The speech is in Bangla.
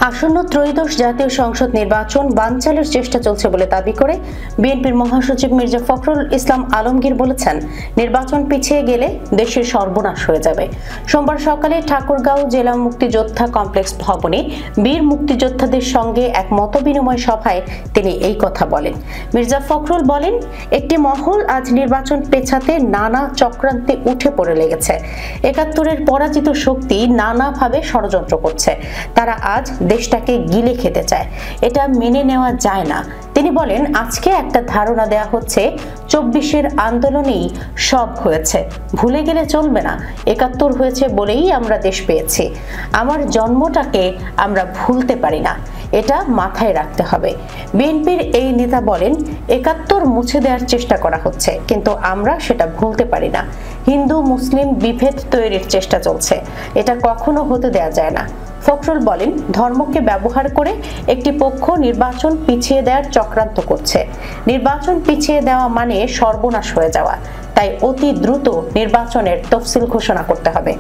আসন্ন ত্রয়োদশ জাতীয় সংসদ নির্বাচন বানচালের চেষ্টা চলছে বলে দাবি করে বিএনপির মহাসচিব মির্জা ফখরুল ইসলাম আলমগীর বলেছেন, নির্বাচন পিছিয়ে গেলে দেশের সর্বনাশ হয়ে যাবে। সোমবার সকালে ঠাকুরগাঁও জেলা মুক্তিযোদ্ধা কমপ্লেক্স ভবনে বীর মুক্তিযোদ্ধাদের সঙ্গে এক মতবিনিময় সভায় তিনি এই কথা বলেন। মির্জা ফখরুল বলেন, একটি মহল আজ নির্বাচন পেছাতে নানা চক্রান্তে উঠে পড়ে লেগেছে। ৭১-এর পরাজিত শক্তি নানাভাবে ষড়যন্ত্র করছে। তারা আজ দেশটাকে গিলে খেতে চায়, এটা মেনে নেওয়া যায় না। তিনি বলেন, আজকে একটা ধারণা দেয়া হচ্ছে ২৪-এর আন্দোলনেই সব হয়েছে, ভুলে গেলে চলবে না। ৭১ হয়েছে বলেই আমরা দেশ পেয়েছি। আমার জন্মটাকে আমরা ভুলতে পারি না, এটা মাথায় রাখতে হবে। বিএনপির এই নেতা বলেন, ৭১ মুছে দেওয়ার চেষ্টা করা হচ্ছে, কিন্তু আমরা সেটা ভুলতে পারি না। হিন্দু মুসলিম বিভেদ তৈরির চেষ্টা চলছে, এটা কখনো হতে দেয়া যায় না। ফখরুল বলেন, ধর্মকে ব্যবহার করে একটি পক্ষ নির্বাচন পিছিয়ে দেওয়ার চক্রান্ত করছে। নির্বাচন পিছিয়ে দেওয়া মানে সর্বনাশ হয়ে যাওয়া, তাই অতি দ্রুত নির্বাচনের তফসিল ঘোষণা করতে হবে।